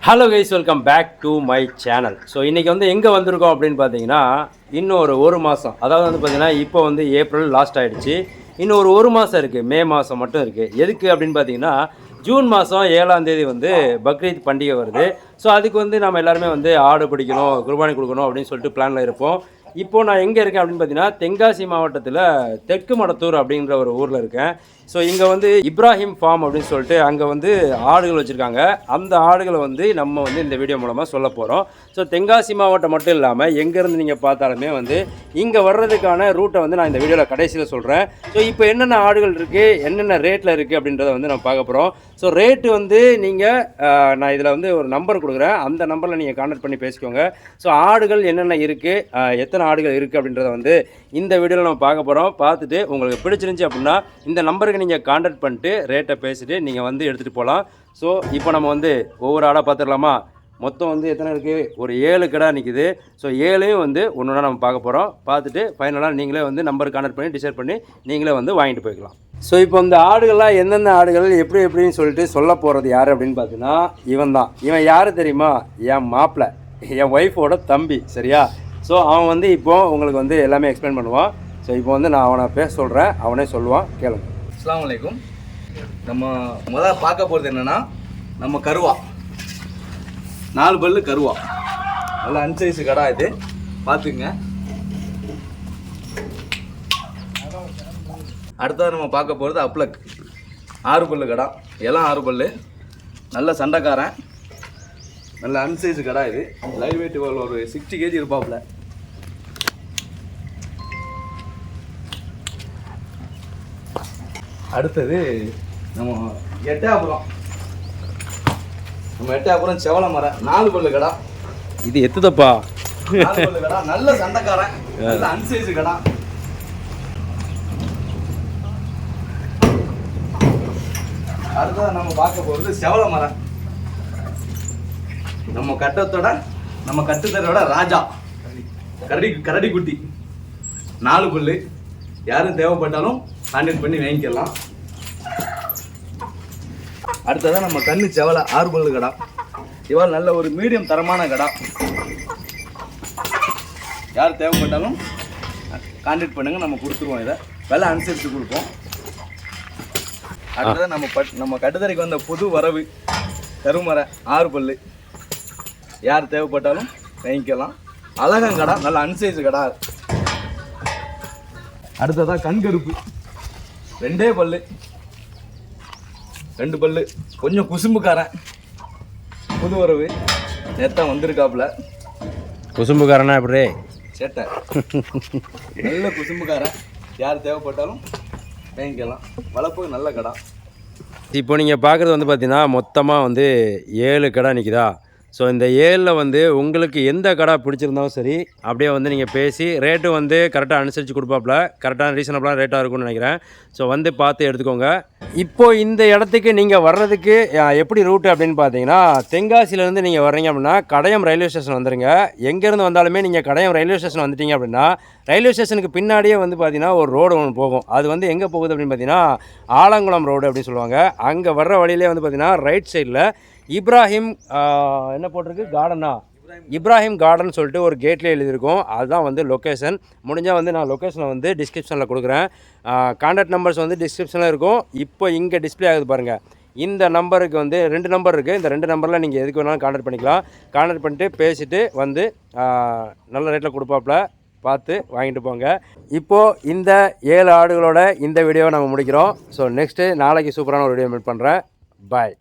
Hello guys, welcome back to my channel. So இன்றைக்கி வந்து எங்கே வந்திருக்கோம் அப்படின்னு பார்த்தீங்கன்னா, இன்னும் ஒரு மாதம், அதாவது வந்து பார்த்திங்கன்னா இப்போ வந்து ஏப்ரல் லாஸ்ட் ஆகிடுச்சு. இன்னும் ஒரு மாதம் இருக்குது, மே மாதம் மட்டும் இருக்குது. எதுக்கு அப்படின்னு பார்த்தீங்கன்னா, ஜூன் மாதம் 7ஆம் தேதி வந்து பக்ரீத் பண்டிகை வருது. ஸோ அதுக்கு வந்து நம்ம எல்லாருமே வந்து ஆடு பிடிக்கணும், குர்பானி கொடுக்கணும் அப்படின்னு சொல்லிட்டு பிளானில் இருப்போம். இப்போது நான் எங்கே இருக்கேன் அப்படின்னு பார்த்தீங்கன்னா, தென்காசி மாவட்டத்தில் தெற்கு மடத்தூர் அப்படின்ற ஒரு ஊரில் இருக்கேன். ஸோ இங்கே வந்து இப்ராஹிம் ஃபார்ம் அப்படின்னு சொல்லிட்டு அங்கே வந்து ஆடுகள் வச்சுருக்காங்க. அந்த ஆடுகளை வந்து நம்ம வந்து இந்த வீடியோ மூலமாக சொல்ல போகிறோம். ஸோ தென்காசி மாவட்டம் மட்டும் இல்லாமல் எங்கேருந்து நீங்கள் பார்த்தாலுமே வந்து இங்கே வர்றதுக்கான ரூட்டை வந்து நான் இந்த வீடியோவில் கடைசியில் சொல்கிறேன். ஸோ இப்போ என்னென்ன ஆடுகள் இருக்குது, என்னென்ன ரேட்டில் இருக்குது அப்படின்றத வந்து நம்ம பார்க்க போகிறோம். ஸோ ரேட்டு வந்து நீங்கள் நான் இதில் வந்து ஒரு நம்பர் கொடுக்குறேன், அந்த நம்பரில் நீங்கள் கான்டாக்ட் பண்ணி பேசிக்கோங்க. ஸோ ஆடுகள் என்னென்ன இருக்குது, எத்தனை ஆடுகள் இருக்குது அப்படின்றத வந்து இந்த வீடியோவில் நம்ம பார்க்க போகிறோம். பார்த்துட்டு உங்களுக்கு பிடிச்சிருந்துச்சி அப்படின்னா இந்த நம்பருக்கு நீங்கள் கான்டாக்ட் பண்ணிட்டு ரேட்டை பேசிட்டு நீங்கள் வந்து எடுத்துகிட்டு போகலாம். ஸோ இப்போ நம்ம வந்து ஒவ்வொரு ஆடாக பார்த்துடலாமா? மொத்தம் வந்து எத்தனை இருக்குது, ஒரு 7 கடை நிற்கிது. ஸோ 7ஐயும் வந்து ஒன்று ஒன்றா நம்ம பார்க்க போகிறோம். பார்த்துட்டு ஃபைனலாக நீங்களே வந்து நம்பர் கான்டாக்ட் பண்ணி டிசைட் பண்ணி நீங்களே வந்து வாங்கிட்டு போய்க்கலாம். ஸோ இப்போ இந்த ஆடுகள்லாம் எந்தெந்த ஆடுகள் எப்படின்னு சொல்லிட்டு சொல்ல போகிறது யார் அப்படின்னு பார்த்தீங்கன்னா, இவன் யார் தெரியுமா? என் மாப்பிள்ளை, என் ஒய்ஃபோட தம்பி, சரியா? ஸோ அவன் வந்து இப்போது உங்களுக்கு வந்து எல்லாமே எக்ஸ்பிளைன் பண்ணுவான். ஸோ இப்போ வந்து நான் அவனை பேச சொல்கிறேன், அவனே சொல்லுவான், கேளுங்க. அஸ்ஸலாமு அலைக்கும். நம்ம முதல்ல பார்க்க போகிறது என்னென்னா, நம்ம கருவா 4 பல்லு கருவா, நல்லா அன்சைஸு கடா இது, பார்த்துக்குங்க. அடுத்தது நம்ம பார்க்க போகிறது அப்ளக் 6 பல்லு கடா, எல்லாம் 6 பல்லு, நல்ல சண்டைக்காரன், நல்ல அன்சைஸு கடா இது. லைவ் வெயிட் ஒரு 60 kg இருப்பாப்புல. அடுத்தது நம்ம எட்டாபுரம் செவல மரம் 4 பல்லு கடா. இது எத்துதப்பா? 4 பல்லு கடா, நல்ல சண்டைக்காரன், நல்ல அன்சைஸு கடா. அடுத்தது நம்ம பார்க்க போகிறது செவல மரம், நம்ம கட்டுத்தரோட ராஜா, கரடி குட்டி, 4 பல்லு. யாரும் தேவைப்பட்டாலும் கான்டாக்ட் பண்ணி வாங்கிக்கலாம். அடுத்ததான் நம்ம கண்ணு செவலை 6 பல்லு கடா. இவாள் நல்ல ஒரு மீடியம் தரமான கடா. யார் தேவைப்பட்டாலும் கான்டாக்ட் பண்ணுங்கள், நம்ம கொடுத்துருவோம். இதை விலை அனுசரித்து கொடுப்போம். அடுத்ததான் நம்ம கட்டுத்தரைக்கு வந்த புது வரவு கருமரை 6 பல்லு. யார் தேவைப்பட்டாலும் வாங்கிக்கலாம். அழகங்கடா, நல்ல அன்சைஸு கடா. அடுத்ததான் கண்கருப்பு 2 பல்லு, 2 பல்லு, கொஞ்சம் குசும்புக்காரன், புது வரவு, நேத்தான் வந்திருக்காப்புல. குசும்புக்காரனா எப்படி? சேட்டை, நல்ல குசும்புக்காரன். யார் தேவைப்பட்டாலும் வாங்கிக்கலாம். வளர்ப்பு நல்ல கடா. இப்போ நீங்கள் பார்க்குறது வந்து பார்த்தீங்கன்னா மொத்தமாக வந்து 7 கடை நிற்கிதா? ஸோ இந்த 7ல் வந்து உங்களுக்கு எந்த கடை பிடிச்சிருந்தாலும் சரி, அப்படியே வந்து நீங்கள் பேசி ரேட்டு வந்து கரெக்டாக அனுசரித்து கொடுப்பாப்புல. கரெக்டான ரீசனபிளான ரேட்டாக இருக்கும்னு நினைக்கிறேன். ஸோ வந்து பார்த்து எடுத்துக்கோங்க. இப்போது இந்த இடத்துக்கு நீங்கள் வர்றதுக்கு எப்படி ரூட்டு அப்படின்னு பார்த்தீங்கன்னா, தென்காசியிலேருந்து நீங்கள் வர்றீங்க அப்படின்னா கடையம் ரயில்வே ஸ்டேஷன் வந்துடுங்க. எங்கேருந்து வந்தாலுமே நீங்கள் கடையம் ரயில்வே ஸ்டேஷன் வந்துட்டீங்க அப்படின்னா, ரயில்வே ஸ்டேஷனுக்கு பின்னாடியே வந்து பார்த்தீங்கன்னா ஒரு ரோடு ஒன்று போகும். அது வந்து எங்கே போகுது அப்படின்னு பார்த்தீங்கன்னா ஆலங்குளம் ரோடு அப்படின்னு சொல்லுவாங்க. அங்கே வர்ற வழியிலே வந்து பார்த்தீங்கன்னா ரைட் சைடில் இப்ராஹிம் என்ன போட்டிருக்கு, கார்டனா, இப்ராஹிம் கார்டன் சொல்லிட்டு ஒரு கேட்லேயே எழுதியிருக்கும். அதுதான் வந்து லொக்கேஷன். முடிஞ்சால் வந்து நான் லொக்கேஷனை வந்து டிஸ்கிரிப்ஷனில் கொடுக்குறேன். கான்டாக்ட் நம்பர்ஸ் வந்து டிஸ்கிரிப்ஷனில் இருக்கும். இப்போ இங்கே டிஸ்பிளே ஆகுது பாருங்கள். இந்த நம்பருக்கு வந்து 2 நம்பர் இருக்குது. இந்த 2 நம்பரில் நீங்கள் எதுக்கு வேணாலும் கான்டாக்ட் பண்ணிக்கலாம். கான்டாக்ட் பண்ணிட்டு பேசிவிட்டு வந்து நல்ல ரேட்டில் கொடுப்பாப்புல. பார்த்து வாங்கிட்டு போங்க. இப்போது இந்த 7 ஆடுகளோட இந்த வீடியோவை நம்ம முடிக்கிறோம். ஸோ நெக்ஸ்ட்டு நாளைக்கு சூப்பரான ஒரு வீடியோ மீட் பண்ணுறேன். பாய்.